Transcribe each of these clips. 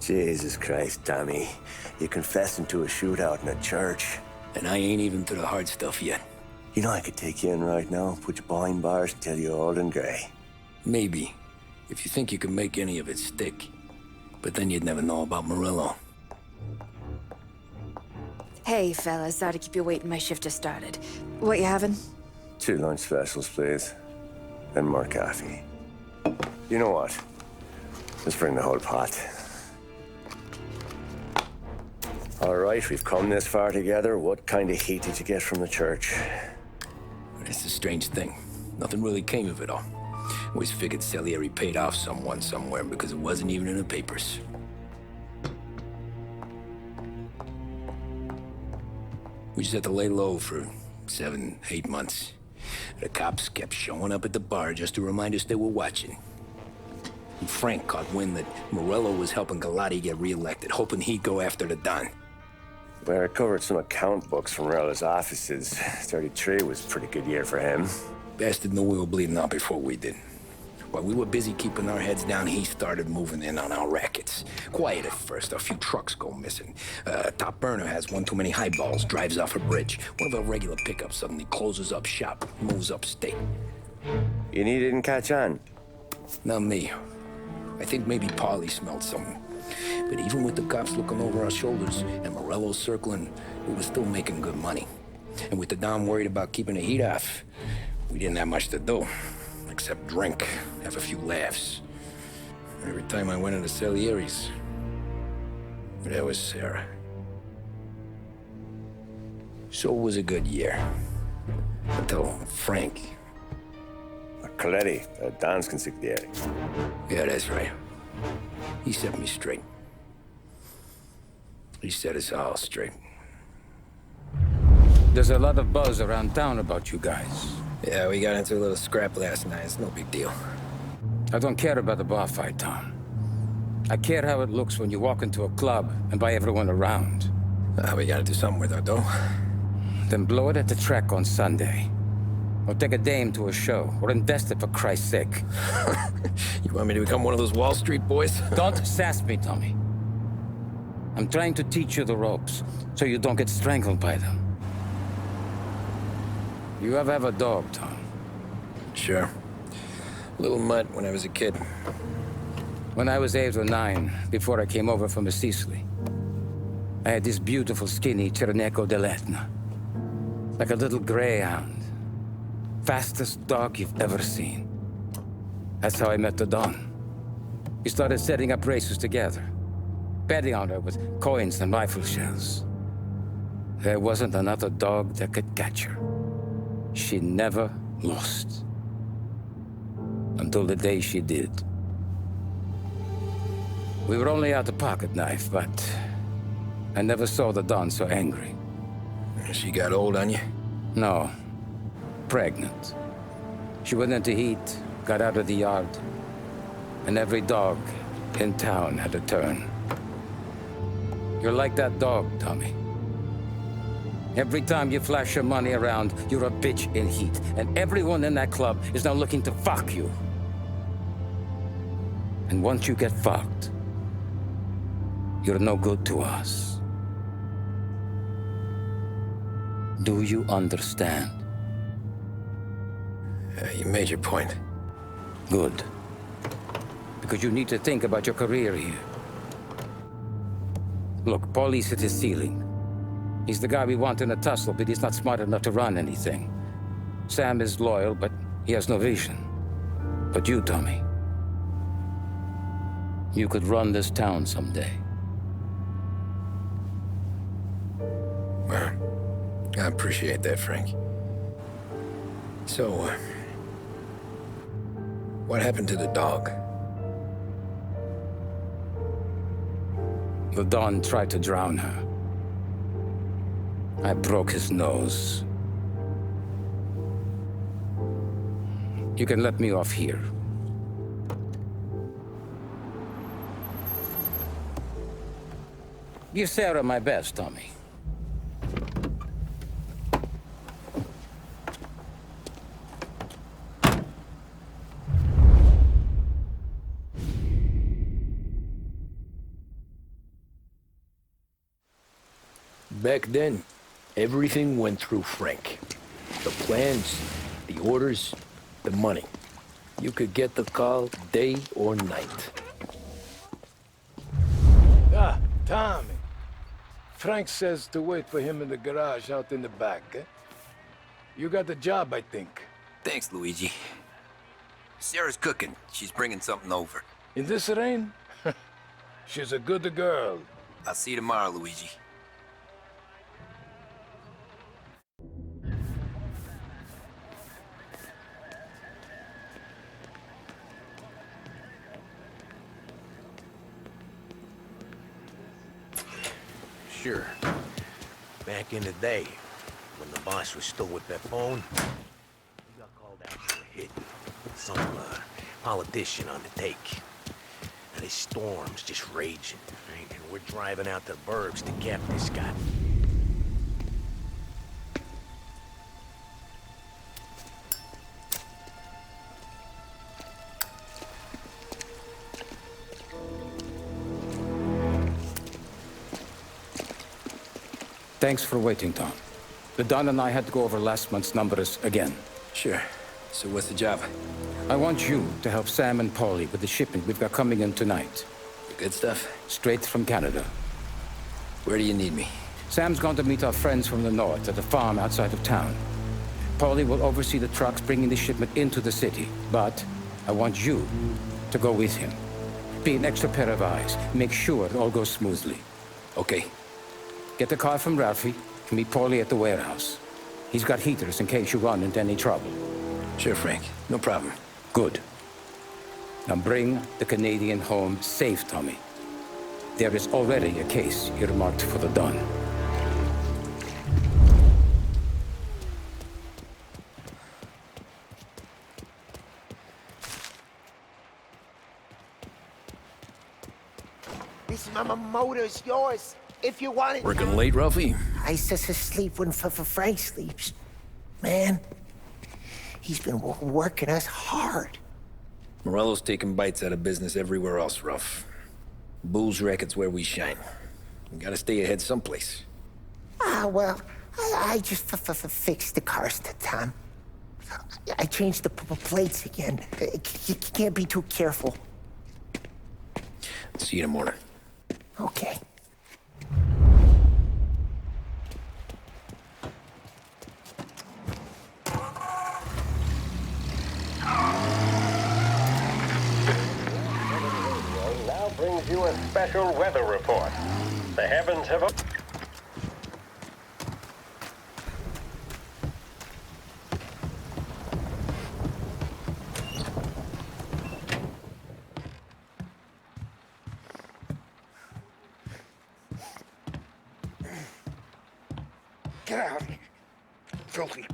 Jesus Christ, Tommy. You're confessing to a shootout in a church. And I ain't even to the hard stuff yet. You know I could take you in right now, put you behind bars until you're old and grey. Maybe, if you think you can make any of it stick. But then you'd never know about Morello. Hey, fellas, sorry to keep you waiting. My shift just started. What you having? 2 lunch specials, please. And more coffee. You know what? Let's bring the whole pot. All right, we've come this far together. What kind of heat did you get from the church? It's a strange thing. Nothing really came of it all. Always figured Salieri paid off someone somewhere because it wasn't even in the papers. We just had to lay low for 7, 8 months. The cops kept showing up at the bar just to remind us they were watching. And Frank caught wind that Morello was helping Galati get reelected, hoping he'd go after the Don. We recovered some account books from Morello's offices. 33 was a pretty good year for him. Bastard knew we were bleeding out before we did. While we were busy keeping our heads down, he started moving in on our rackets. Quiet at first, a few trucks go missing. Top burner has one too many highballs, drives off a bridge. One of our regular pickups suddenly closes up shop, moves upstate. You didn't catch on? Not me. I think maybe Paulie smelled something. But even with the cops looking over our shoulders and Morello circling, we were still making good money. And with the Dom worried about keeping the heat off, we didn't have much to do. Except drink, have a few laughs. Every time I went into Salieri's, there was Sarah. So it was a good year. Until Frank. Coletti, Don's consigliere. Yeah, that's right. He set me straight. He set us all straight. There's a lot of buzz around town about you guys. Yeah, we got into a little scrap last night. It's no big deal. I don't care about the bar fight, Tom. I care how it looks when you walk into a club and buy everyone around. We gotta do something with our dough. Then blow it at the track on Sunday. Or take a dame to a show, or invest it for Christ's sake. You want me to become one of those Wall Street boys? Don't sass me, Tommy. I'm trying to teach you the ropes, so you don't get strangled by them. You ever have a dog, Tom? Sure. Little mutt when I was a kid. When I was 8 or 9, before I came over from Sicily, I had this beautiful, skinny Cerneco dell'Etna. Like a little greyhound. Fastest dog you've ever seen. That's how I met the Don. We started setting up races together, betting on her with coins and rifle shells. There wasn't another dog that could catch her. She never lost. Until the day she did. We were only out a pocket knife, but I never saw the Don so angry. She got old on you? No. Pregnant. She went into heat, got out of the yard, and every dog in town had a turn. You're like that dog, Tommy. Every time you flash your money around, you're a bitch in heat, and everyone in that club is now looking to fuck you. And once you get fucked, you're no good to us. Do you understand? You made your point. Good. Because you need to think about your career here. Look, Paulie's at his ceiling. He's the guy we want in a tussle, but he's not smart enough to run anything. Sam is loyal, but he has no vision. But you, Tommy, you could run this town someday. Well, I appreciate that, Frank. So, what happened to the dog? The Don tried to drown her. I broke his nose. You can let me off here. Give Sarah my best, Tommy. Back then, everything went through Frank. The plans, the orders, the money. You could get the call day or night. Ah, Tommy. Frank says to wait for him in the garage out in the back, eh? You got the job, I think. Thanks, Luigi. Sarah's cooking. She's bringing something over. In this rain? She's a good girl. I'll see you tomorrow, Luigi. Sure. Back in the day, when the boss was still with that phone, we got called out for a hit. Some politician on the take. And his storm's just raging, right? And we're driving out to the burbs to cap this guy. Thanks for waiting, Tom. The Don and I had to go over last month's numbers again. Sure. So what's the job? I want you to help Sam and Paulie with the shipment we've got coming in tonight. The good stuff? Straight from Canada. Where do you need me? Sam's going to meet our friends from the north at a farm outside of town. Paulie will oversee the trucks bringing the shipment into the city, but I want you to go with him. Be an extra pair of eyes. Make sure it all goes smoothly. Okay. Get the car from Ralphie and meet Paulie at the warehouse. He's got heaters in case you run into any trouble. Sure, Frank. No problem. Good. Now bring the Canadian home safe, Tommy. There is already a case earmarked for the Don. This motor's yours. If you want it. Working late, Ralphie? I sleep when Frank sleeps. Man, he's been working us hard. Morello's taking bites out of business everywhere else, Ruff. Bull's racket's where we shine. We gotta stay ahead someplace. Well, I just fixed the cars, Tom. I changed the plates again. You can't be too careful. See you in the morning. Okay. Now brings you a special weather report. The heavens have Get out, filthy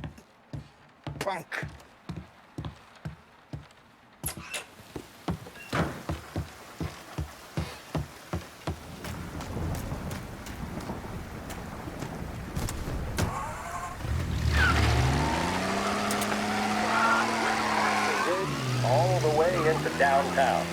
punk. all the way into downtown.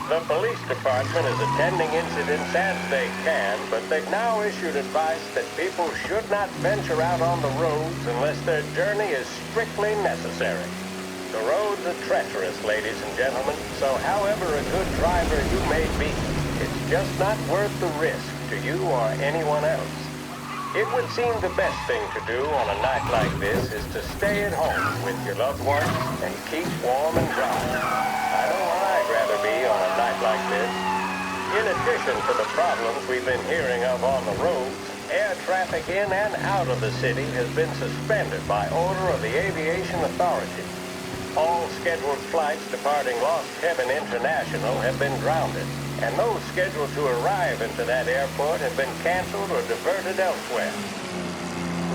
The police department is attending incidents as they can, but they've now issued advice that people should not venture out on the roads unless their journey is strictly necessary. The roads are treacherous, ladies and gentlemen, so however a good driver you may be, it's just not worth the risk to you or anyone else. It would seem the best thing to do on a night like this is to stay at home with your loved ones and keep warm and dry. I know I'd rather be on a night like this. In addition to the problems we've been hearing of on the roads, air traffic in and out of the city has been suspended by order of the Aviation Authority. All scheduled flights departing Lost Heaven International have been grounded, and those scheduled to arrive into that airport have been canceled or diverted elsewhere.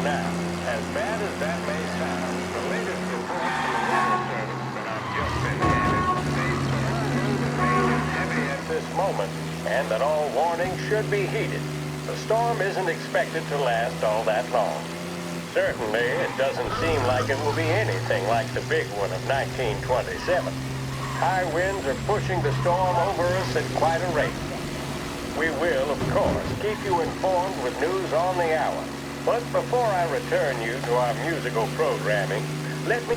Now, as bad as that may sound, the latest reports from the weather service that I've just been handed state the rain is heavy at this moment, and that all warnings should be heeded. The storm isn't expected to last all that long. Certainly, it doesn't seem like it will be anything like the big one of 1927. High winds are pushing the storm over us at quite a rate. we will, of course, keep you informed with news on the hour. But before I return you to our musical programming, let me...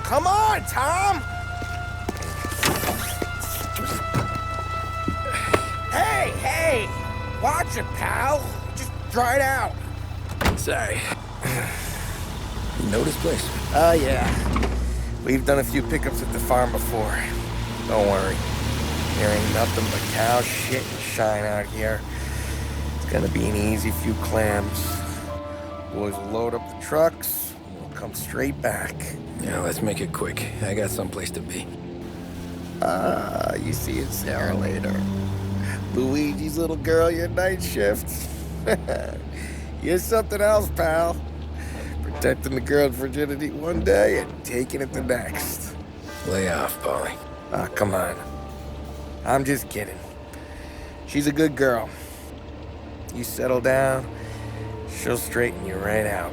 Come on, Tom! Hey! Watch it, pal. Just dry it out. Sorry. You know this place? Yeah. We've done a few pickups at the farm before. Don't worry. There ain't nothing but cow shit and shine out here. It's gonna be an easy few clams. Boys will load up the trucks, and we'll come straight back. Yeah, let's make it quick. I got someplace to be. You see it, Sarah, later. Luigi's little girl, your night shift. You're something else, pal. Protecting the girl's virginity one day and taking it the next. Lay off, Polly. Come on. I'm just kidding. She's a good girl. You settle down, she'll straighten you right out.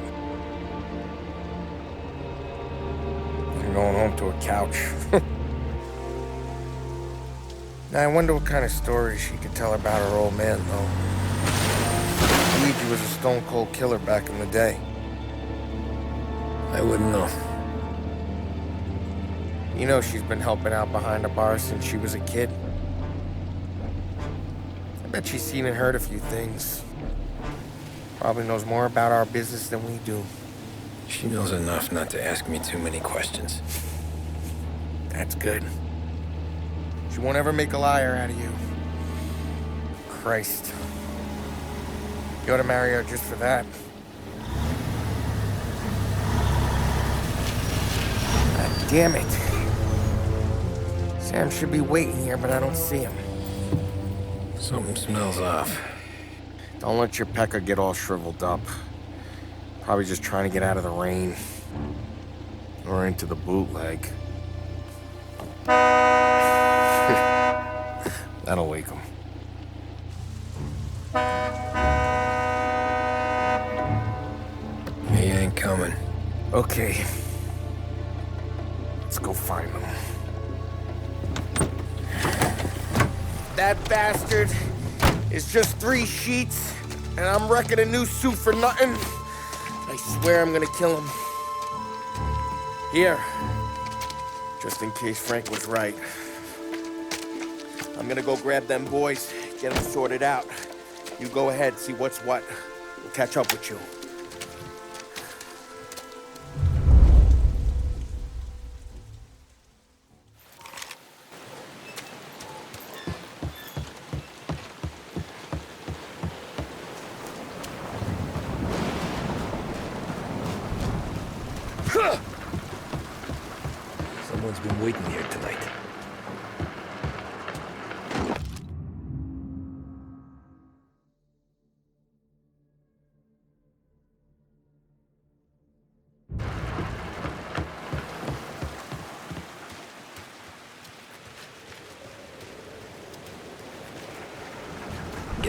You're going home to a couch. Now, I wonder what kind of stories she could tell about her old man, though. Luigi was a stone-cold killer back in the day. I wouldn't know. You know she's been helping out behind the bar since she was a kid. I bet she's seen and heard a few things. Probably knows more about our business than we do. She knows enough not to ask me too many questions. That's good. She won't ever make a liar out of you. Christ. You ought to marry her just for that. God damn it. Sam should be waiting here, but I don't see him. Something smells off. Don't let your pecker get all shriveled up. Probably just trying to get out of the rain. Or into the bootleg. That'll wake him. He ain't coming. Okay. Let's go find him. That bastard is just 3 sheets, and I'm wrecking a new suit for nothing. I swear I'm gonna kill him. Here. Just in case Frank was right. I'm gonna go grab them boys, get them sorted out. You go ahead, see what's what. We'll catch up with you. Someone's been waiting here tonight.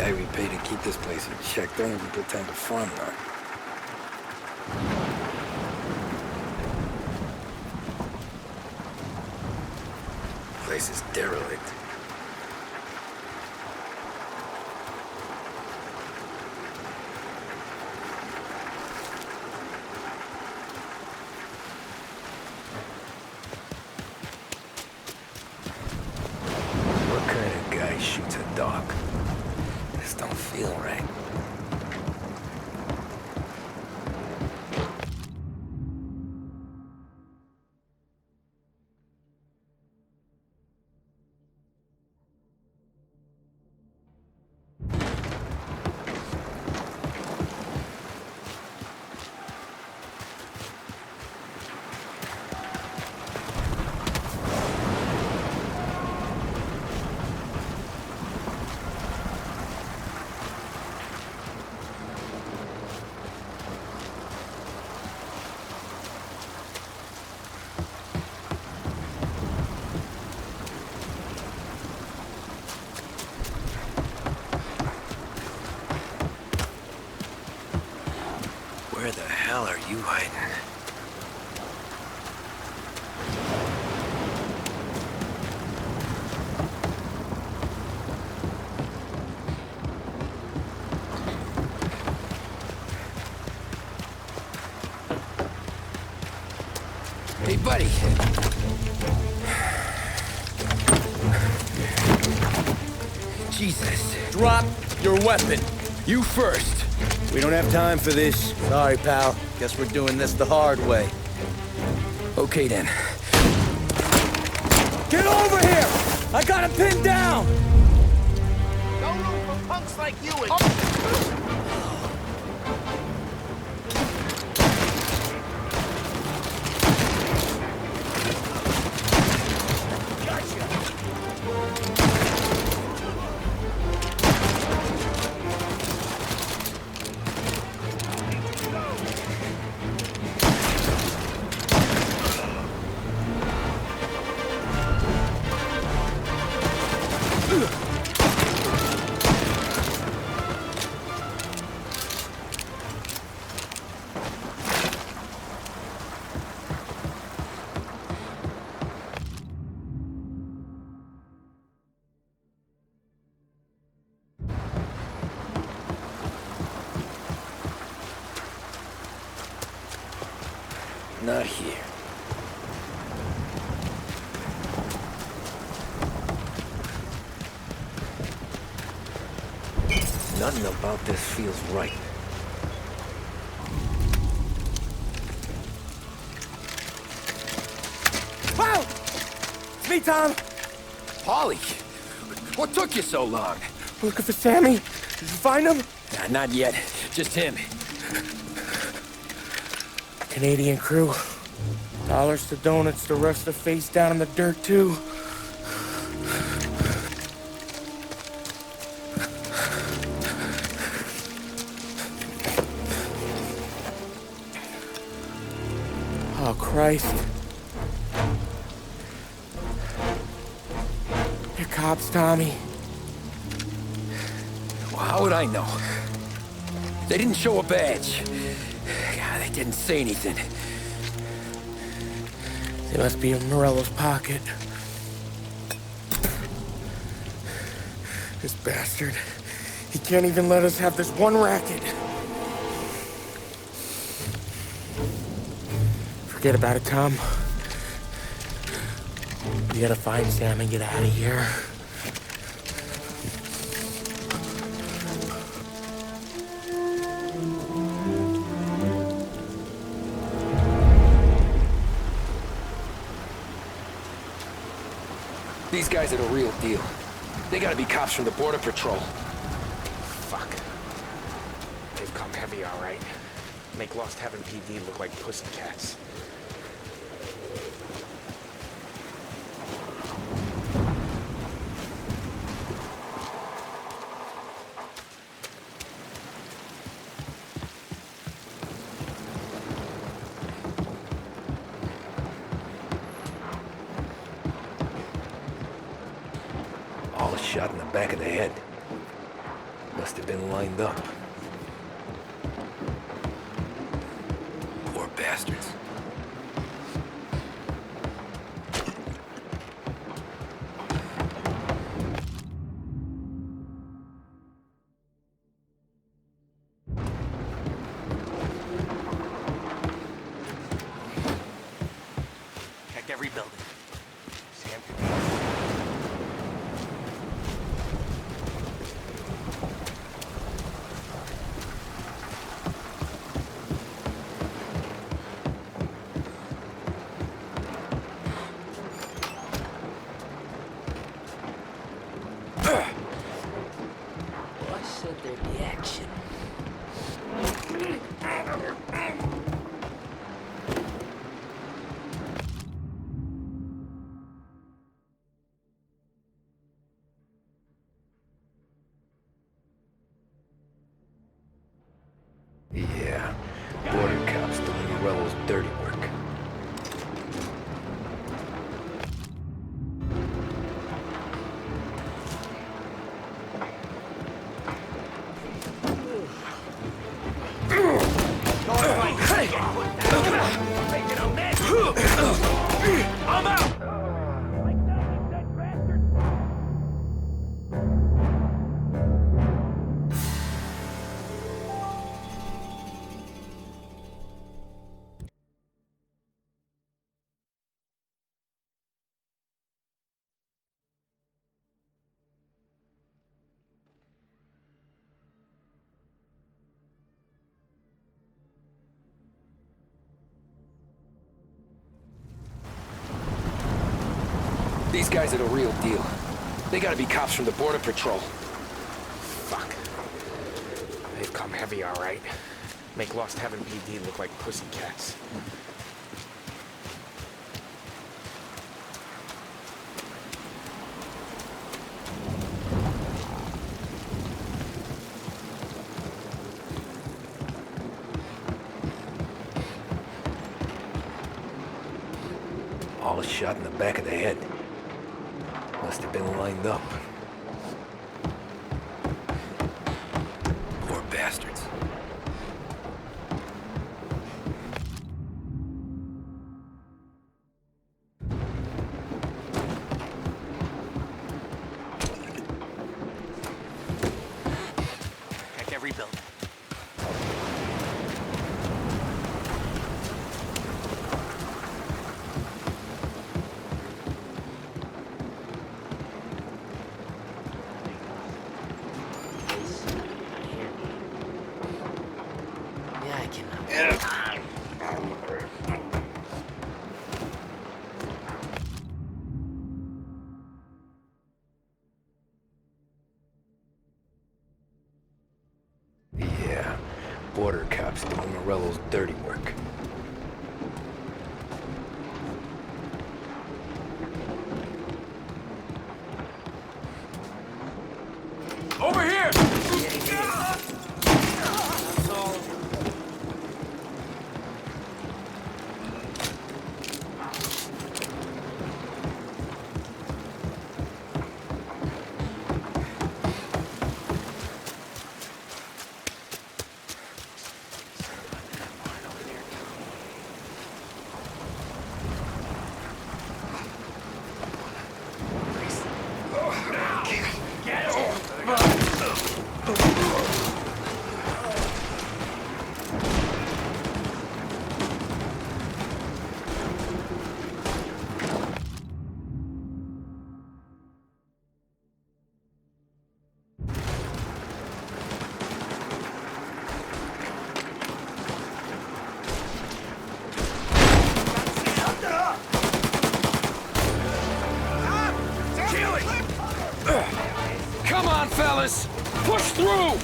guy we pay to keep this place in check. Don't even pretend to front on. Place is derelict. What kind of guy shoots a dog? This don't feel right. Where the hell are you hiding? Hey, buddy. Jesus. Drop your weapon. You first. We don't have time for this. Sorry, pal. Guess we're doing this the hard way. Okay, then. Get over here! I got him pinned down! No room for punks like you and... Not here. Nothing about this feels right. Wow! It's me, Tom. Polly! What took you so long? Looking for Sammy. Did you find him? Nah, not yet. Just him. Canadian crew. Dollars to donuts, the rest are face down in the dirt, too. Oh, Christ. They're cops, Tommy. Well, how would I know? They didn't show a badge. God, they didn't say anything. They must be in Morello's pocket. This bastard. He can't even let us have this one racket. Forget about it, Tom. We gotta find Sam and get out of here. These guys are the real deal. They gotta be cops from the Border Patrol. Fuck. They've come heavy, all right. Make Lost Heaven PD look like pussycats. All shot in the back of the head. Must have been lined up. Poor bastards. Check every building. Sam. I said there'd be action. Yeah, border cops doing Morello's dirty work. I'm out! These guys are the real deal. They gotta be cops from the Border Patrol. Fuck. They've come heavy, all right. Make Lost Heaven PD look like pussycats. All a shot in the back of the head. Must have been lined up. Poor bastards. Check every building. Yeah, border cops doing Morello's dirty work. Over here! Come on, fellas! Push through!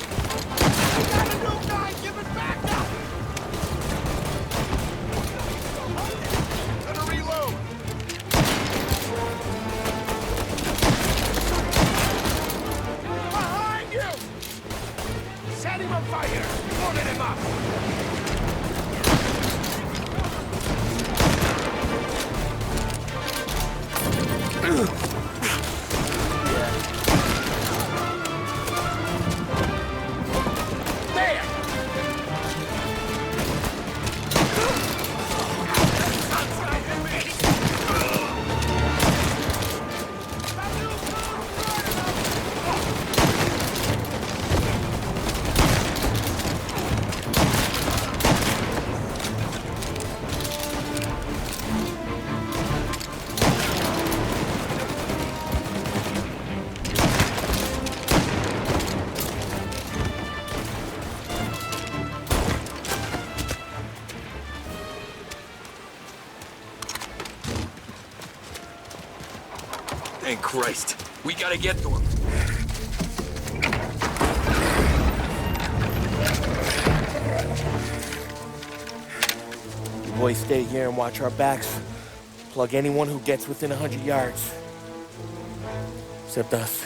Set him on fire! Mortar him up! Christ. We gotta get to him. You boys stay here and watch our backs. Plug anyone who gets within 100 yards. Except us.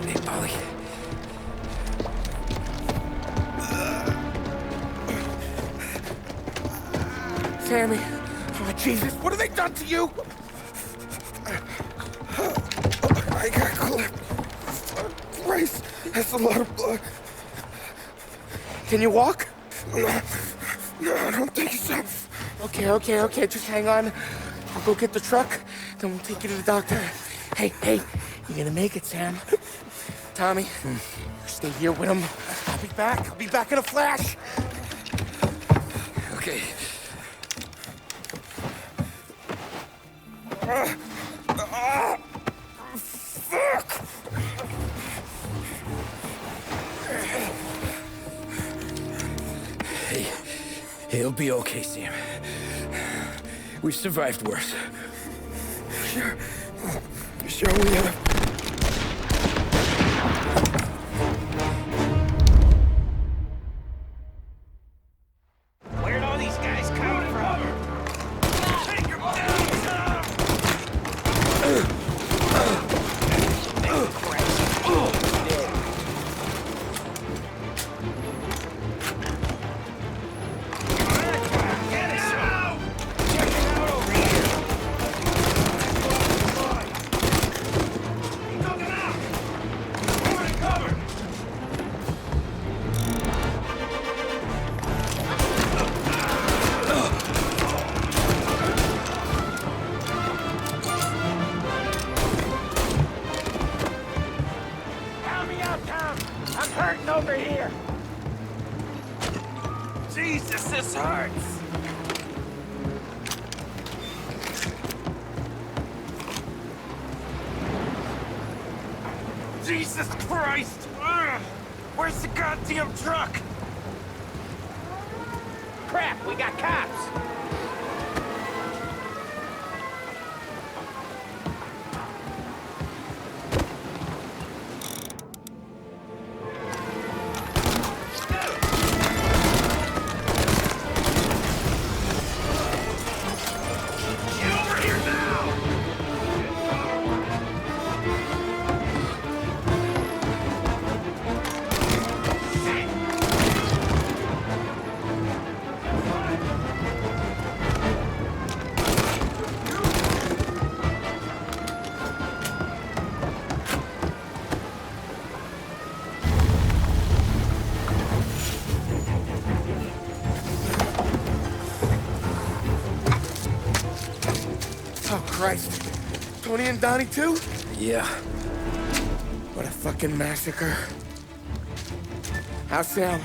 Hey, Polly. Sammy. Oh, Jesus, what have they done to you? I got clipped. Christ, that's a lot of blood. Can you walk? No, I don't think so. Okay, just hang on. I'll go get the truck, then we'll take you to the doctor. Hey, you're gonna make it, Sam. Tommy, you stay here with him. I'll be back in a flash. Okay. Fuck! Hey, it'll be okay, Sam. We've survived worse. Sure we have. Where'd all these guys come from? Take your I'm hurting over here. Jesus, this hurts. Jesus Christ! Ugh. Where's the goddamn truck? Crap, we got cops. Oh, Christ. Tony and Donnie too? Yeah. What a fucking massacre. How's Sam?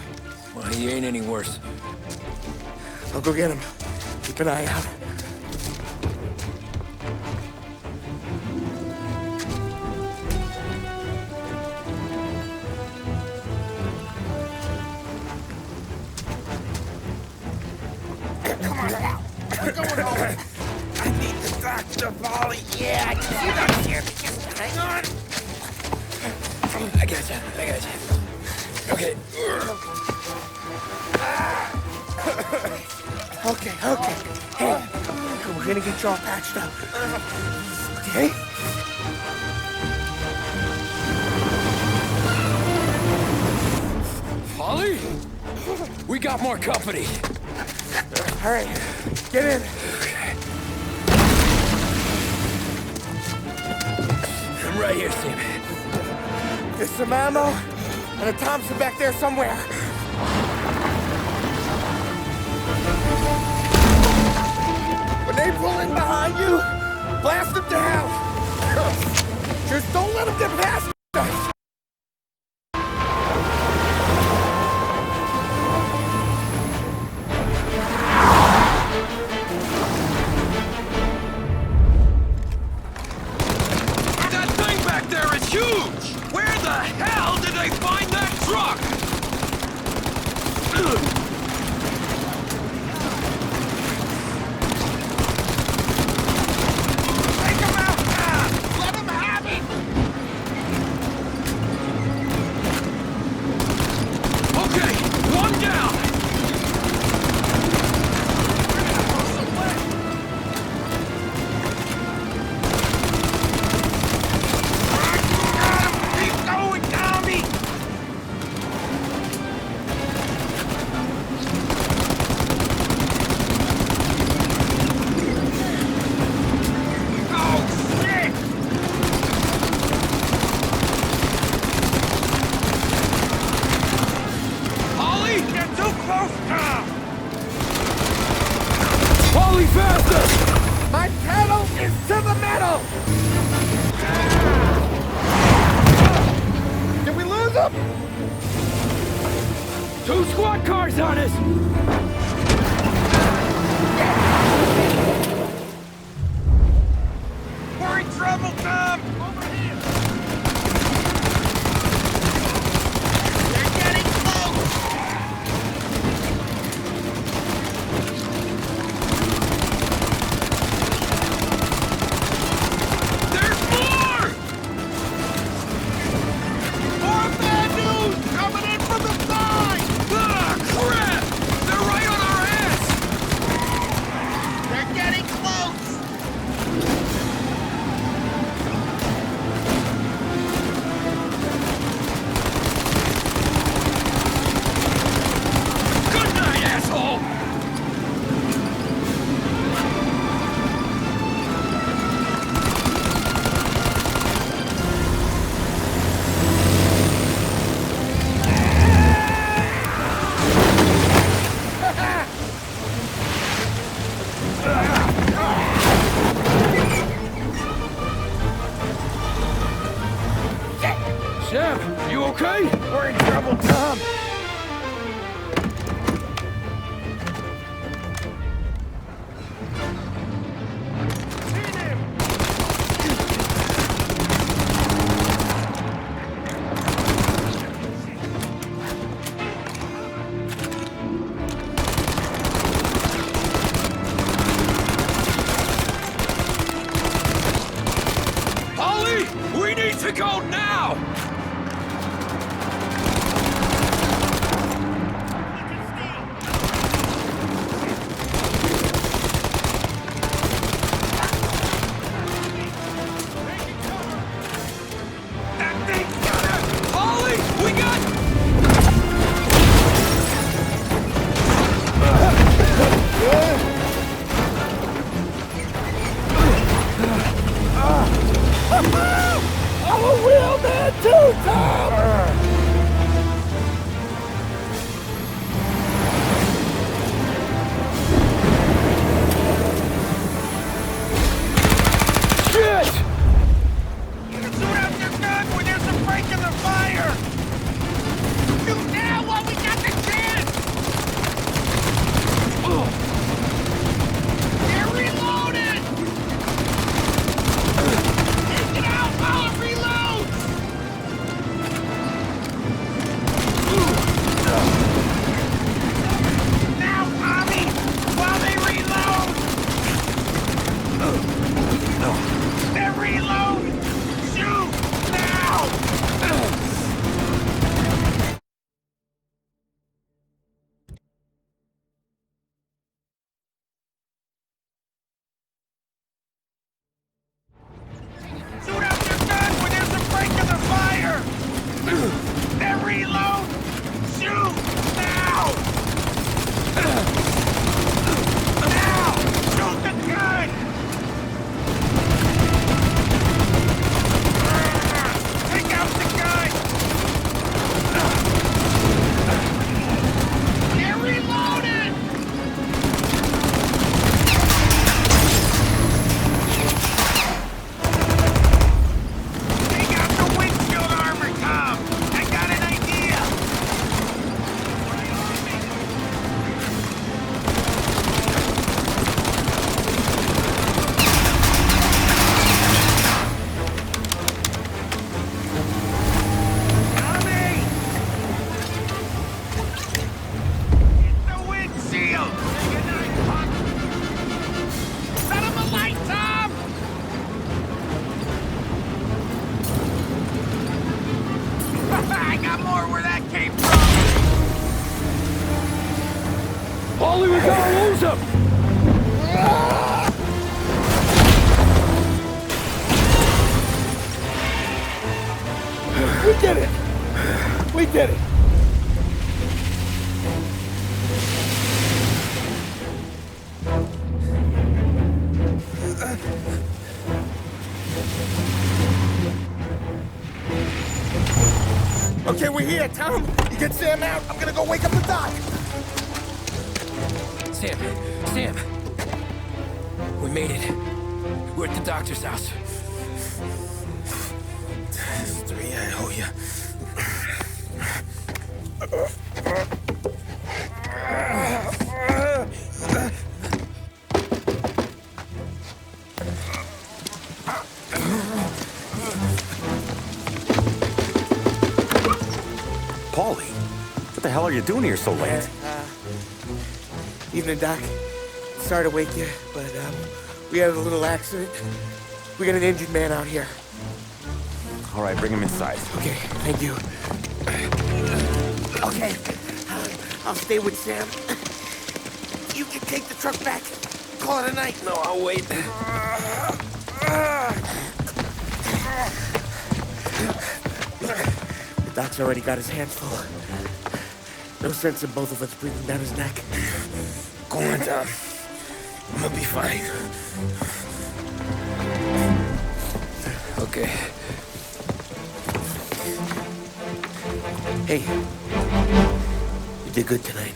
Well, he ain't any worse. I'll go get him. Keep an eye out. Come on now. We're going home. I need the doctor, Polly. Yeah, you got here. Just hang on. I got you. Okay. Okay. Hey, we're gonna get you all patched up. Okay? Polly? We got more company. All right, get in. I'm right here, Sam. There's some ammo and a Thompson back there somewhere. When they pull in behind you, blast them down. Just don't let them get past us. That thing back there is huge! Two squad cars on us! We're in trouble, Tom! Over here! They're getting close! There's more! More bad news coming in from the side! Ah, crap! They're right on our heads! They're getting close! Good night, asshole! Sam, you okay? We're in trouble, Tom! Ollie, we need to go now! Ollie, we got... I'm a real Hands up! We did it! We did it! Okay, we're here, Tom. You get Sam out. I'm gonna go wake up the doc. Sam! We made it. We're at the doctor's house. This is 3, I owe you. Paulie, what the hell are you doing here so late? Evening, Doc. Sorry to wake you, but we had a little accident. We got an injured man out here. All right, bring him inside. Okay, thank you. Okay, I'll stay with Sam. You can take the truck back. Call it a night. No, I'll wait. The doc's already got his hands full. No sense in both of us breathing down his neck. Go on, Tom. I'm gonna be fine. Okay. Hey, you did good tonight.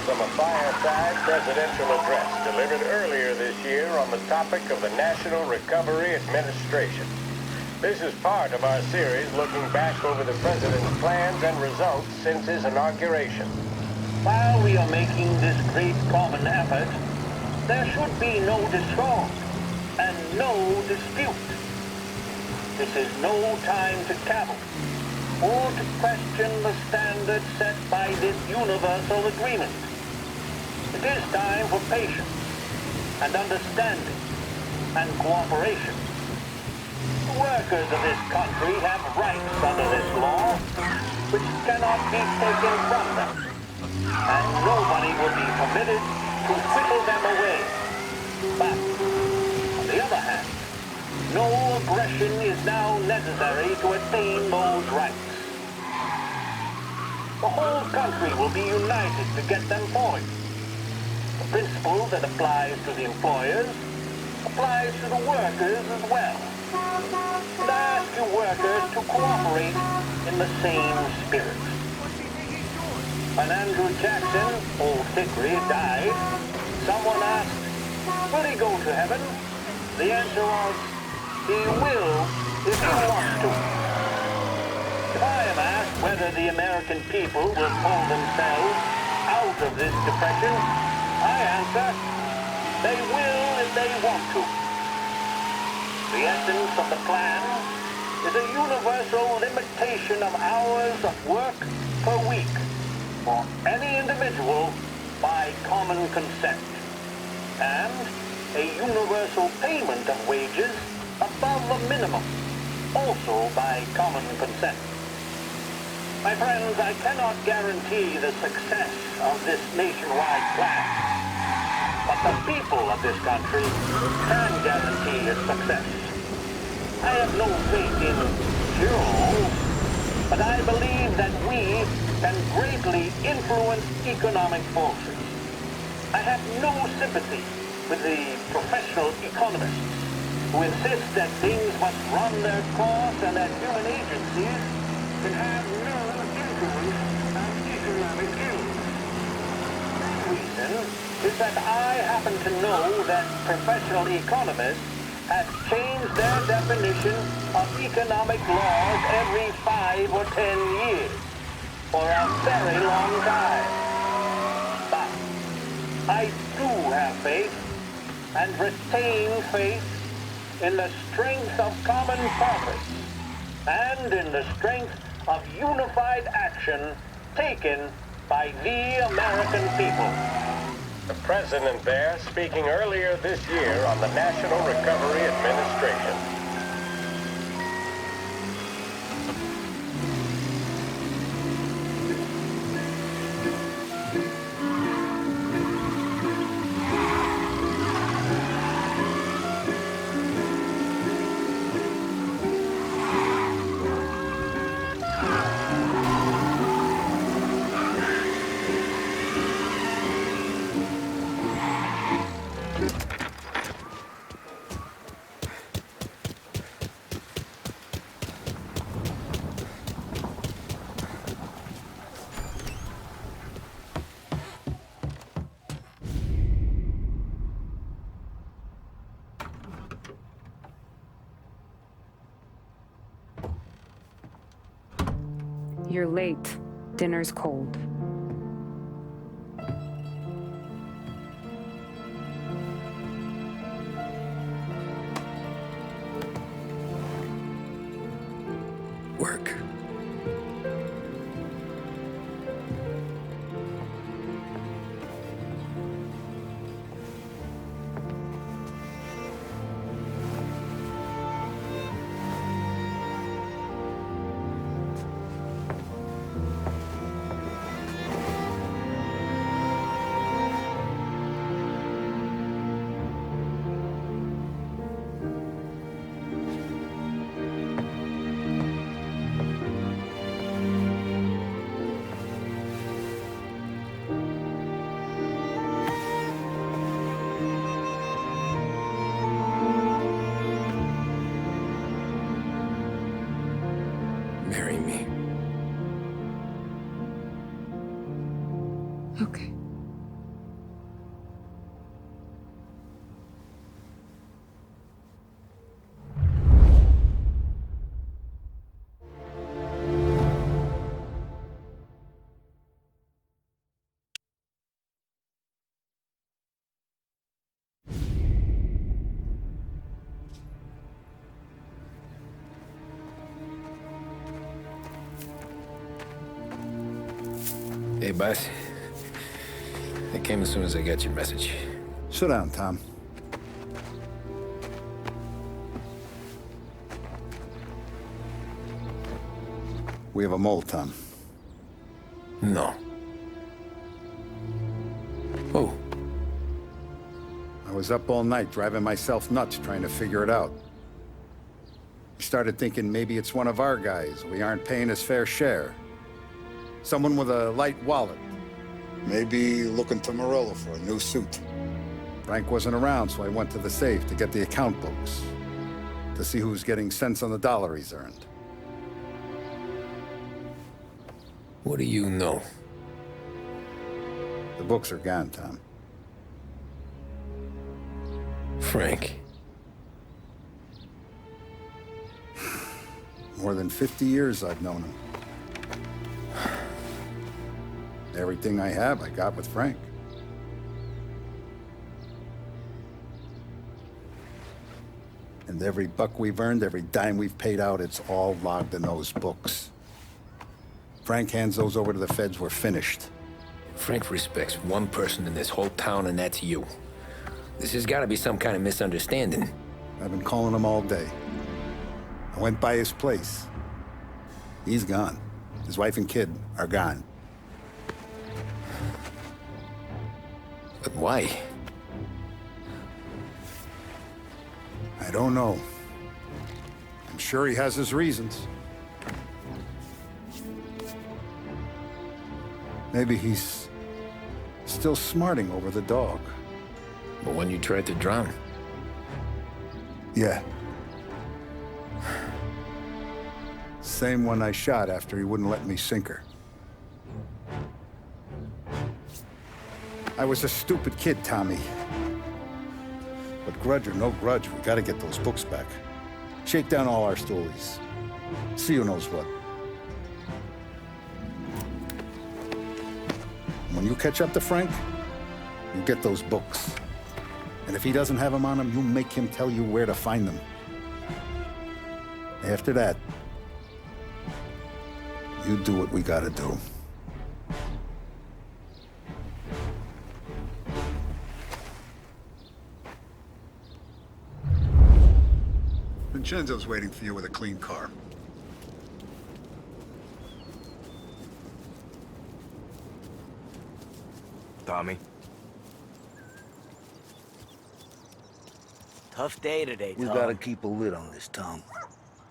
From a fireside presidential address delivered earlier this year on the topic of the National Recovery Administration. This is part of our series looking back over the president's plans and results since his inauguration. While we are making this great common effort, there should be no discord and no dispute. This is no time to cavil or to question the standards set by this universal agreement. It is time for patience and understanding and cooperation. The workers of this country have rights under this law which cannot be taken from them, and nobody will be permitted to whittle them away. But, on the other hand, no aggression is now necessary to attain those rights. The whole country will be united to get them forward. The principle that applies to the employers applies to the workers as well. And I ask you workers to cooperate in the same spirit. When Andrew Jackson, old Hickory, died, someone asked, will he go to heaven? The answer was, he will if he wants to. If I am asked whether the American people will pull themselves out of this depression, I answer, they will if they want to. The essence of the plan is a universal limitation of hours of work per week for any individual by common consent, and a universal payment of wages above the minimum, also by common consent. My friends, I cannot guarantee the success of this nationwide plan, but the people of this country can guarantee its success. I have no faith in heroes, but I believe that we can greatly influence economic forces. I have no sympathy with the professional economists who insist that things must run their course and that human agencies can have no influence on economic ills. The reason is that I happen to know that professional economists has changed their definition of economic laws every 5 or 10 years for a very long time. But I do have faith and retain faith in the strength of common purpose and in the strength of unified action taken by the American people. The president there speaking earlier this year on the National Recovery Administration. You're late. Dinner's cold. Work. Marry me. Okay. Hey, boss. I came as soon as I got your message. Sit down, Tom. We have a mole, Tom. No. Oh. I was up all night driving myself nuts trying to figure it out. I started thinking maybe it's one of our guys. We aren't paying his fair share. Someone with a light wallet. Maybe looking to Morello for a new suit. Frank wasn't around, so I went to the safe to get the account books. To see who's getting cents on the dollar he's earned. What do you know? The books are gone, Tom. Frank. More than 50 years I've known him. Everything I have, I got with Frank. And every buck we've earned, every dime we've paid out, it's all logged in those books. Frank hands those over to the feds, we're finished. Frank respects one person in this whole town, and that's you. This has got to be some kind of misunderstanding. I've been calling him all day. I went by his place. He's gone. His wife and kid are gone. But why? I don't know. I'm sure he has his reasons. Maybe he's still smarting over the dog. The one you tried to drown? Yeah. Same one I shot after he wouldn't let me sink her. I was a stupid kid, Tommy. But grudge or no grudge, we gotta get those books back. Shake down all our stories. See who knows what. When you catch up to Frank, you get those books. And if he doesn't have them on him, you make him tell you where to find them. After that, you do what we gotta do. Vincenzo's waiting for you with a clean car. Tommy? Tough day today, Tom. We gotta keep a lid on this, Tom.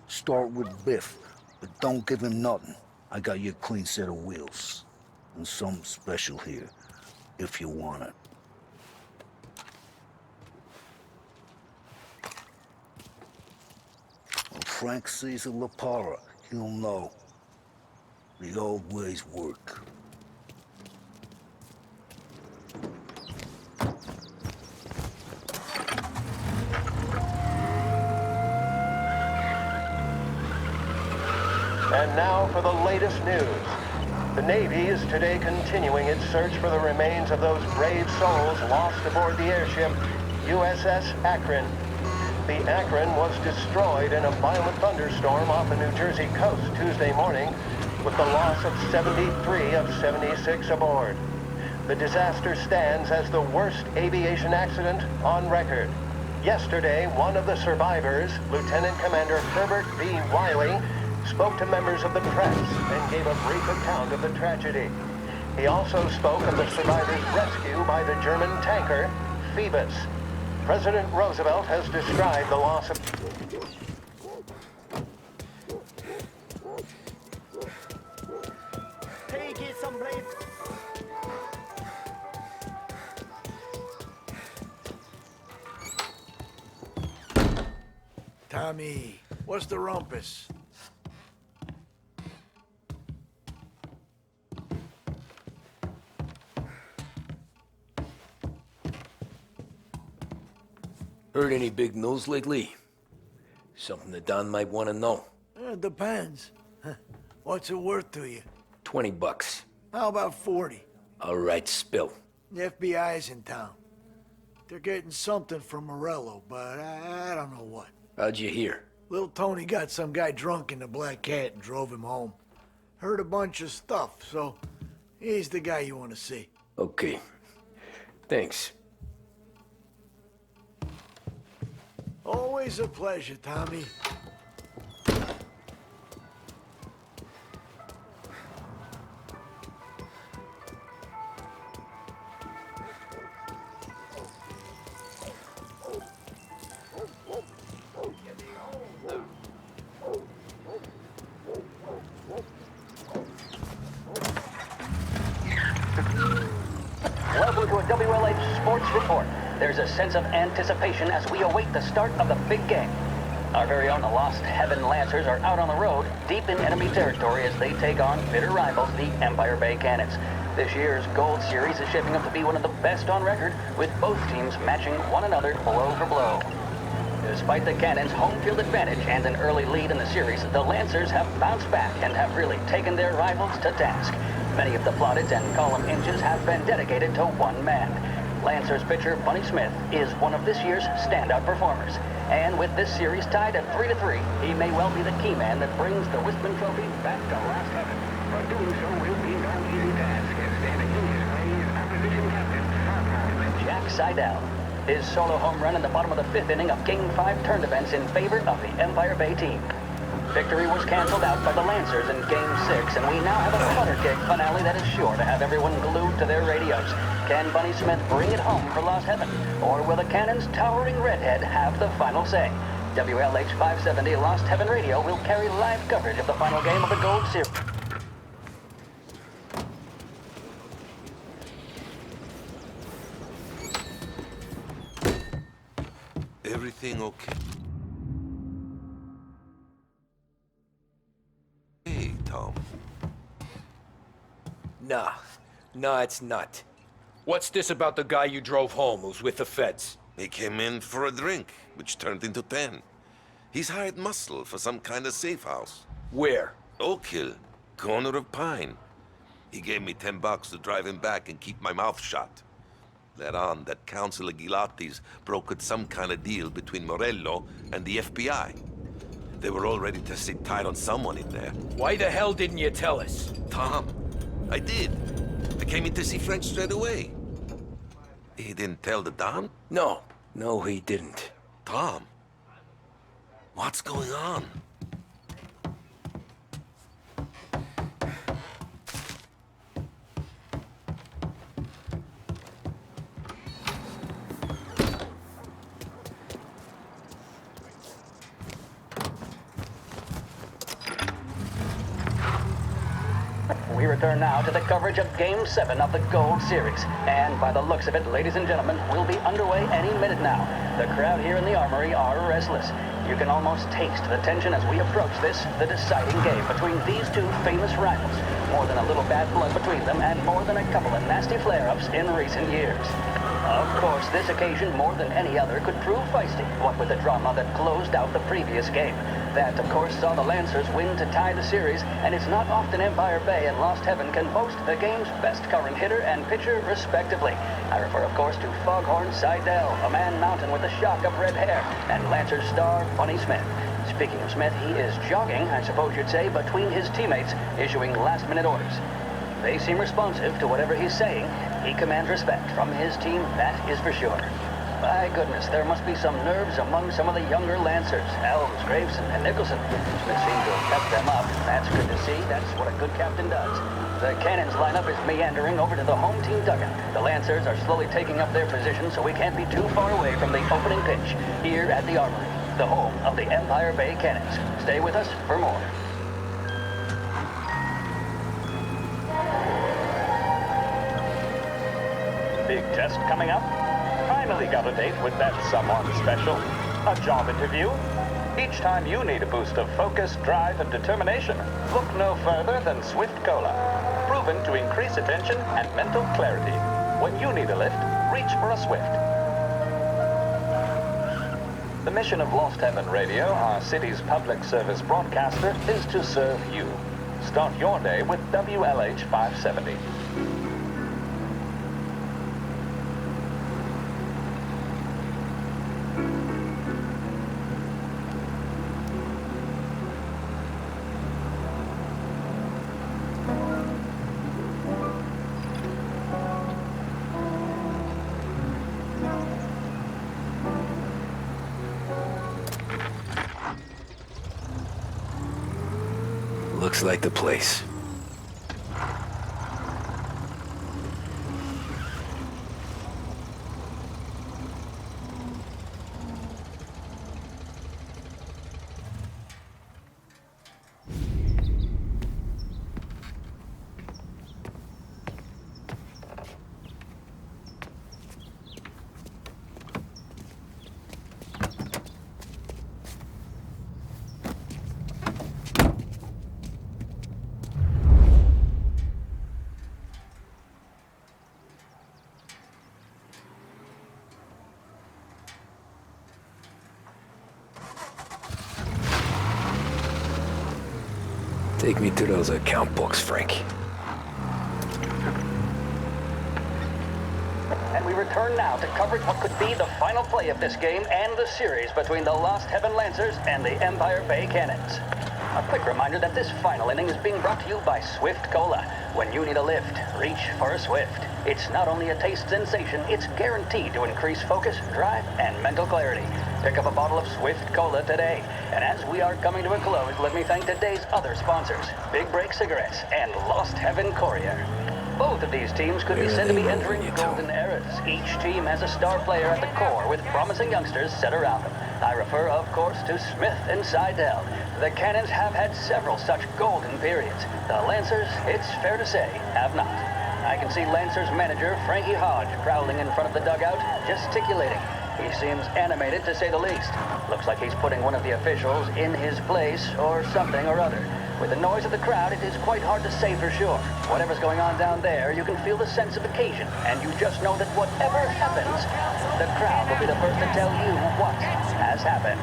Start with Biff, but don't give him nothing. I got you a clean set of wheels. And something special here, if you want it. When Frank sees a La Parra, he'll know. The old ways work. And now for the latest news. The Navy is today continuing its search for the remains of those brave souls lost aboard the airship USS Akron. The Akron was destroyed in a violent thunderstorm off the New Jersey coast Tuesday morning, with the loss of 73 of 76 aboard. The disaster stands as the worst aviation accident on record. Yesterday, one of the survivors, Lieutenant Commander Herbert B. Wiley, spoke to members of the press and gave a brief account of the tragedy. He also spoke of the survivors' rescue by the German tanker, Phoebus. President Roosevelt has described the loss of... Take it someplace. Tommy, what's the rumpus? Heard any big news lately? Something that Don might want to know. It depends. What's it worth to you? $20. How about 40? All right, spill. The FBI's in town. They're getting something from Morello, but I don't know what. How'd you hear? Little Tony got some guy drunk in the Black Cat and drove him home. Heard a bunch of stuff, so he's the guy you want to see. Okay. Thanks. Always a pleasure, Tommy. Welcome to a WLH Sports Report. There's a sense of anticipation as we await the start of the big game. Our very own Lost Heaven Lancers are out on the road, deep in enemy territory as they take on bitter rivals, the Empire Bay Cannons. This year's Gold Series is shaping up to be one of the best on record, with both teams matching one another blow for blow. Despite the Cannons' home field advantage and an early lead in the series, the Lancers have bounced back and have really taken their rivals to task. Many of the plaudits and column inches have been dedicated to one man. Lancers pitcher Bunny Smith is one of this year's standout performers. And with this series tied at 3-3, he may well be the key man that brings the Wispin Trophy back to Last Heaven. But doing so will be no easy task, as standing in his way is opposition captain Jack Seidel. His solo home run in the bottom of the fifth inning of Game 5 turned events in favor of the Empire Bay team. Victory was canceled out by the Lancers in Game 6, and we now have a butter kick finale that is sure to have everyone glued to their radios. Can Bunny Smith bring it home for Lost Heaven, or will the Cannon's towering redhead have the final say? WLH 570 Lost Heaven Radio will carry live coverage of the final game of the Gold Series. Everything okay? Hey, Tom. Nah, it's not. What's this about the guy you drove home who's with the feds? He came in for a drink, which turned into 10. He's hired muscle for some kind of safe house. Where? Oak Hill, corner of Pine. He gave me $10 to drive him back and keep my mouth shut. Later on, that Councilor Gilatti's brokered some kind of deal between Morello and the FBI. They were all ready to sit tight on someone in there. Why the hell didn't you tell us? Tom, I did. I came in to see Frank straight away. He didn't tell the Don? No, he didn't. Tom, what's going on? We return now to the coverage of Game 7 of the Gold Series. And by the looks of it, ladies and gentlemen, we'll be underway any minute now. The crowd here in the Armory are restless. You can almost taste the tension as we approach this, the deciding game between these two famous rivals. More than a little bad blood between them, and more than a couple of nasty flare-ups in recent years. Of course, this occasion, more than any other, could prove feisty, what with the drama that closed out the previous game. That, of course, saw the Lancers win to tie the series, and it's not often Empire Bay and Lost Heaven can boast the game's best current hitter and pitcher, respectively. I refer, of course, to Foghorn Seidel, a man mountain with a shock of red hair, and Lancers star Bunny Smith. Speaking of Smith, he is jogging, I suppose you'd say, between his teammates, issuing last-minute orders. They seem responsive to whatever he's saying. He commands respect from his team, that is for sure. My goodness, there must be some nerves among some of the younger Lancers. Elves, Graveson, and Nicholson. Smith seems to have kept them up. That's good to see. That's what a good captain does. The Cannons lineup is meandering over to the home team dugout. The Lancers are slowly taking up their position, so we can't be too far away from the opening pitch here at the Armory, the home of the Empire Bay Cannons. Stay with us for more. Big test coming up. Finally got a date with that someone special. A job interview. Each time you need a boost of focus, drive, and determination, look no further than Swift Cola. Proven to increase attention and mental clarity. When you need a lift, reach for a Swift. The mission of Lost Heaven Radio, our city's public service broadcaster, is to serve you. Start your day with WLH 570. Looks like the place. Take me to those account books, Frank. And we return now to coverage what could be the final play of this game and the series between the Lost Heaven Lancers and the Empire Bay Cannons. A quick reminder that this final inning is being brought to you by Swift Cola. When you need a lift, reach for a Swift. It's not only a taste sensation, it's guaranteed to increase focus, drive, and mental clarity. Pick up a bottle of Swift Cola today. And as we are coming to a close, let me thank today's other sponsors, Big Break Cigarettes and Lost Heaven Courier. Both of these teams could be said to be entering golden eras. Each team has a star player at the core with promising youngsters set around them. I refer, of course, to Smith and Seidel. The Cannons have had several such golden periods. The Lancers, it's fair to say, have not. I can see Lancers manager Frankie Hodge prowling in front of the dugout, gesticulating. He seems animated, to say the least. Looks like he's putting one of the officials in his place, or something or other. With the noise of the crowd, it is quite hard to say for sure. Whatever's going on down there, you can feel the sense of occasion, and you just know that whatever happens, the crowd will be the first to tell you what has happened.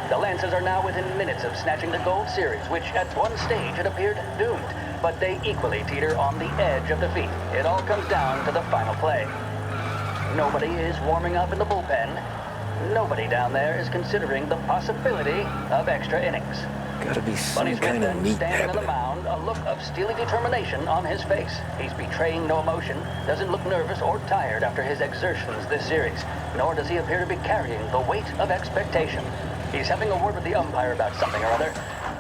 The Lancers are now within minutes of snatching the Gold Series, which at one stage had appeared doomed, but they equally teeter on the edge of defeat. It all comes down to the final play. Nobody is warming up in the bullpen. Nobody down there is considering the possibility of extra innings. Gotta be some Bunny Smith kind of then meat standing on the happening. mound, a look of steely determination on his face. He's betraying no emotion, doesn't look nervous or tired after his exertions this series, nor does he appear to be carrying the weight of expectation. He's having a word with the umpire about something or other.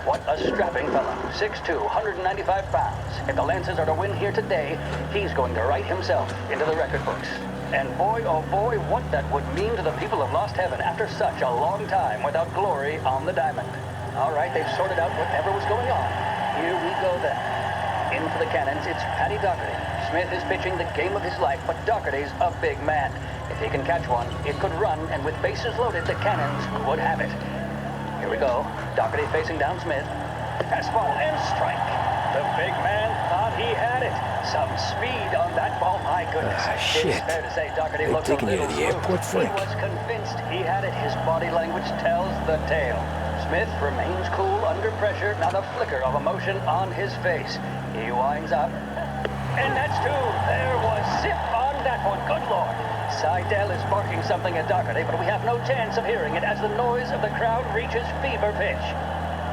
What a strapping fellow, 6'2", 195 pounds. If the Lancers are to win here today, he's going to write himself into the record books. And boy, oh boy, what that would mean to the people of Lost Heaven after such a long time without glory on the diamond. All right, they've sorted out whatever was going on. Here we go then. In for the Cannons, it's Paddy Doherty. Smith is pitching the game of his life, but Doherty's a big man. If he can catch one, it could run, and with bases loaded, the Cannons would have it. Here we go. Doherty facing down Smith. Fastball and strike. The big man thought he had it. Some speed on that ball, my goodness. Shit. It's fair to say Doherty They're looked a taking you little to the airport, smooth. Frank. He was convinced he had it. His body language tells the tale. Smith remains cool under pressure, not a flicker of emotion on his face. He winds up. And that's two. There was zip on that one. Good Lord. Seidel is barking something at Doherty, but we have no chance of hearing it as the noise of the crowd reaches fever pitch.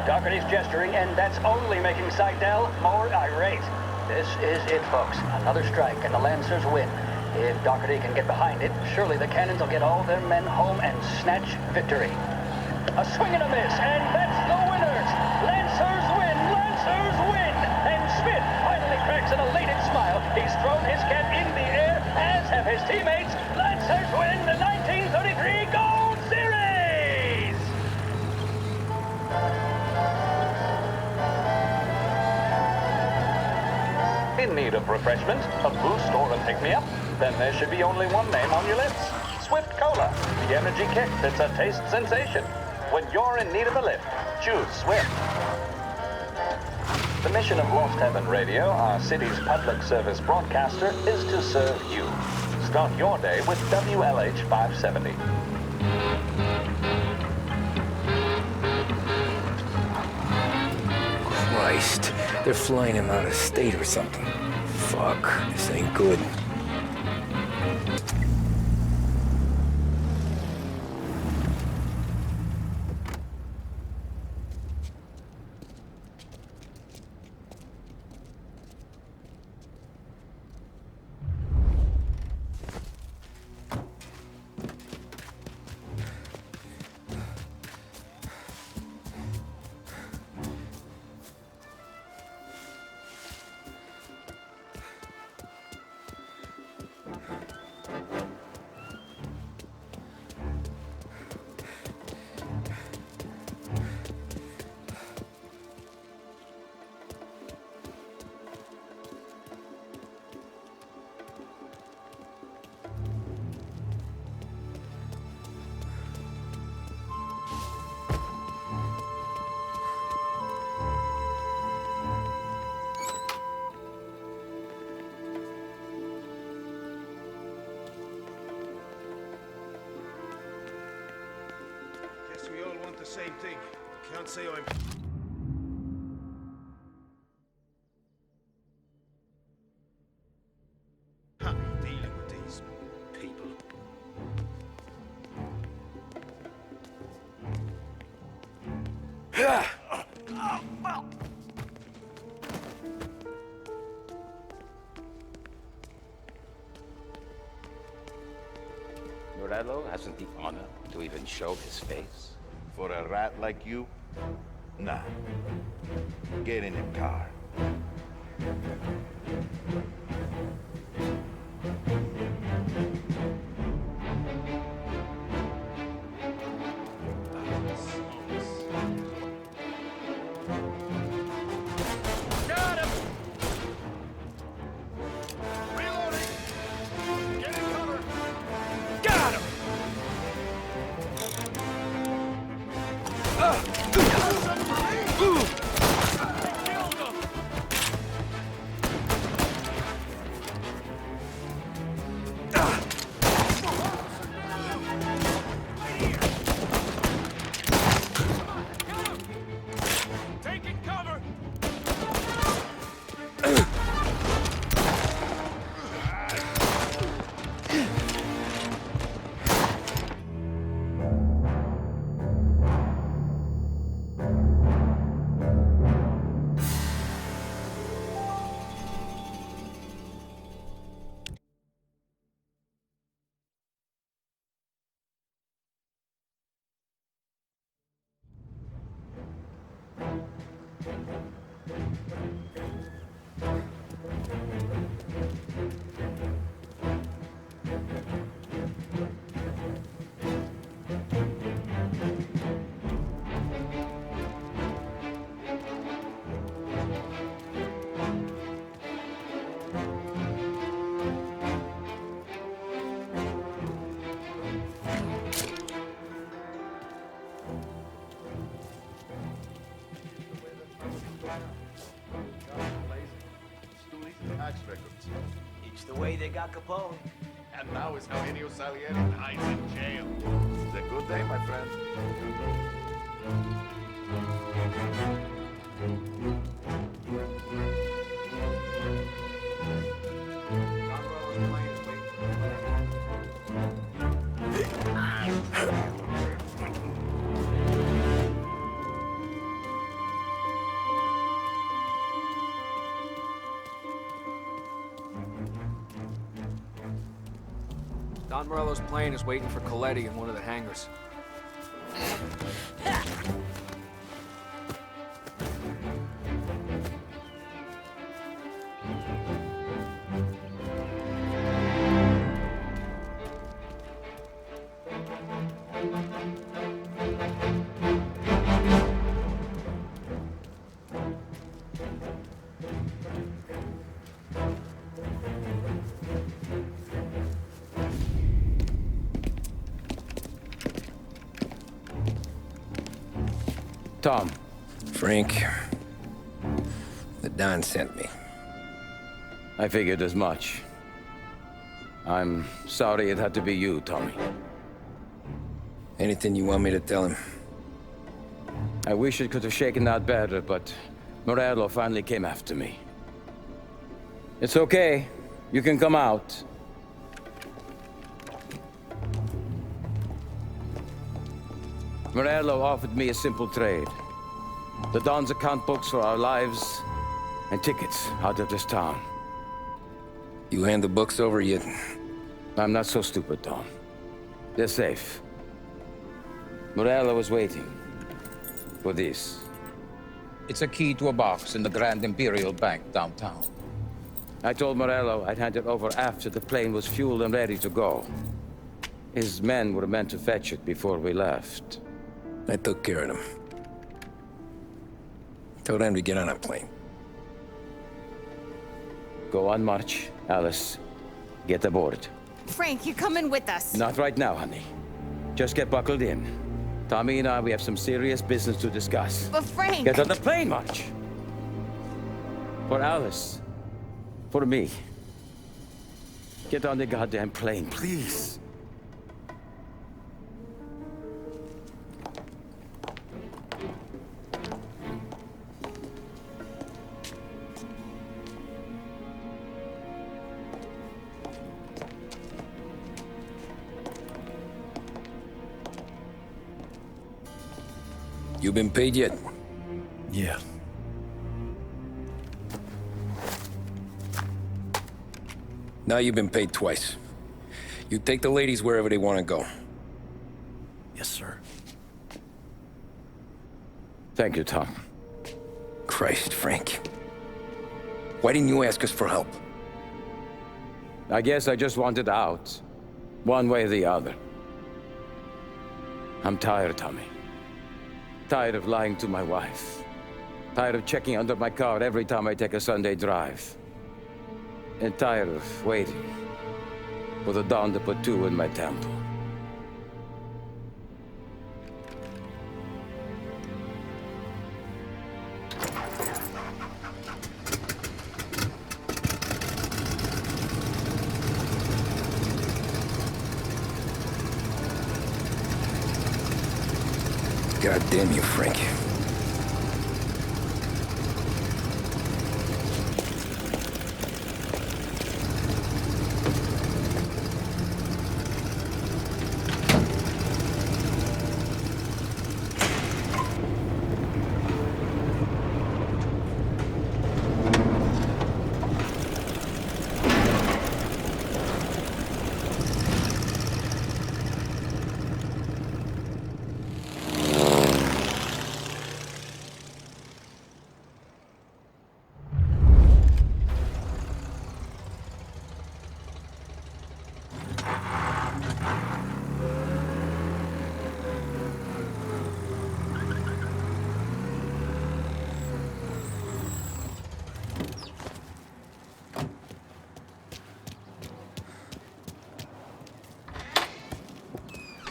Doherty's gesturing, and that's only making Seidel more irate. This is it, folks. Another strike, and the Lancers win. If Doherty can get behind it, surely the Cannons will get all their men home and snatch victory. A swing and a miss, and that's the winners! Lancers win! Lancers win! And Smith finally cracks an elated smile. He's thrown his cap in the air, as have his teammates. Lancers win the 1933 Gold Series! In need of refreshment, a boost, or a pick-me-up? Then there should be only one name on your lips. Swift Cola, the energy kick that's a taste sensation. When you're in need of a lift, choose Swift. The mission of Lost Heaven Radio, our city's public service broadcaster, is to serve you. Start your day with WLH 570. Christ, they're flying him out of state or something. Fuck, this ain't good. We all want the same thing. Can't say I'm... happy dealing with these people. Morello hasn't the honor to even show his face. For a rat like you? Nah. Get in the car. Got him! Reloading! Get in cover! Got him! It's the way they got Capone. And now is how Ennio Salieri hides in jail. It's a good day, my friend. Don Morello's plane is waiting for Coletti in one of the hangars. Tom. Frank. The Don sent me. I figured as much. I'm sorry it had to be you, Tommy. Anything you want me to tell him? I wish it could have shaken out better, but Morello finally came after me. It's okay. You can come out. Morello offered me a simple trade. The Don's account books for our lives and tickets out of this town. You hand the books over yet? I'm not so stupid, Tom. They're safe. Morello was waiting for this. It's a key to a box in the Grand Imperial Bank downtown. I told Morello I'd hand it over after the plane was fueled and ready to go. His men were meant to fetch it before we left. I took care of them. Told them to get on a plane. Go on, March. Alice, get aboard. Frank, you're coming with us. Not right now, honey. Just get buckled in. Tommy and I, we have some serious business to discuss. But Frank... Get on the plane, March! For Alice. For me. Get on the goddamn plane, please. You been paid yet? Yeah. Now you've been paid twice. You take the ladies wherever they want to go. Yes, sir. Thank you, Tom. Christ, Frank. Why didn't you ask us for help? I guess I just wanted out. One way or the other. I'm tired, Tommy. Tired of lying to my wife. Tired of checking under my car every time I take a Sunday drive. And tired of waiting for the dawn to put two in my temple. God damn you, Frank.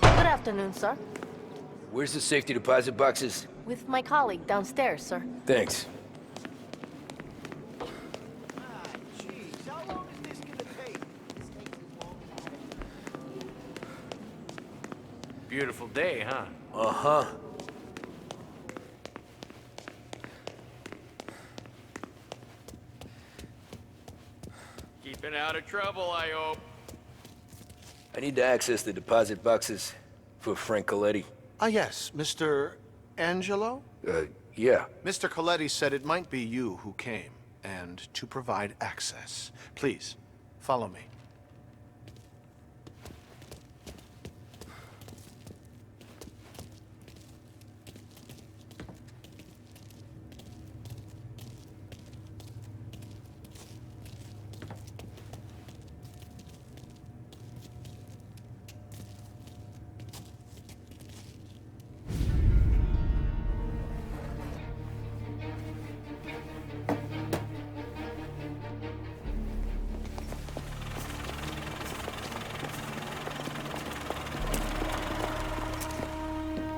Good afternoon, sir. Where's the safety deposit boxes? With my colleague downstairs, sir. Thanks. beautiful day, huh? Uh-huh. Keeping out of trouble, I hope. I need to access the deposit boxes for Frank Coletti. Ah, yes, Mr. Angelo? Yeah. Mr. Coletti said it might be you who came, and to provide access. Please, follow me.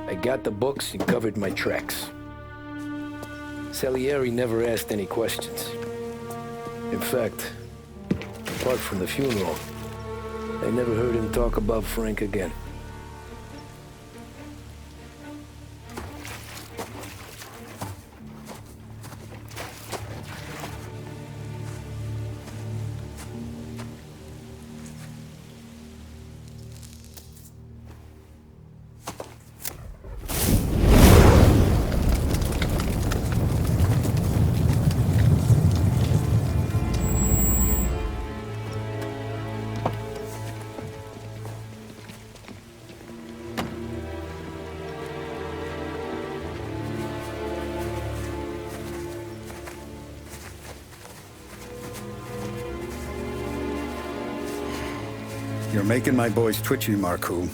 I got the books and covered my tracks. Salieri never asked any questions. In fact, apart from the funeral, I never heard him talk about Frank again. You're making my boys twitchy, Marku.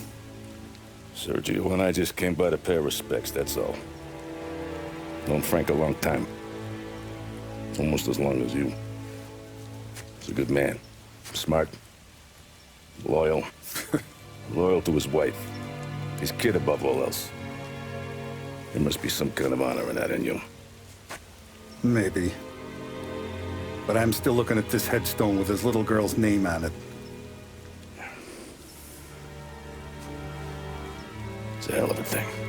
Sergio and I just came by to pay respects, that's all. Known Frank a long time. Almost as long as you. He's a good man. Smart. Loyal. Loyal to his wife. His kid above all else. There must be some kind of honor in that in you. Maybe. But I'm still looking at this headstone with his little girl's name on it. It's a hell of a thing.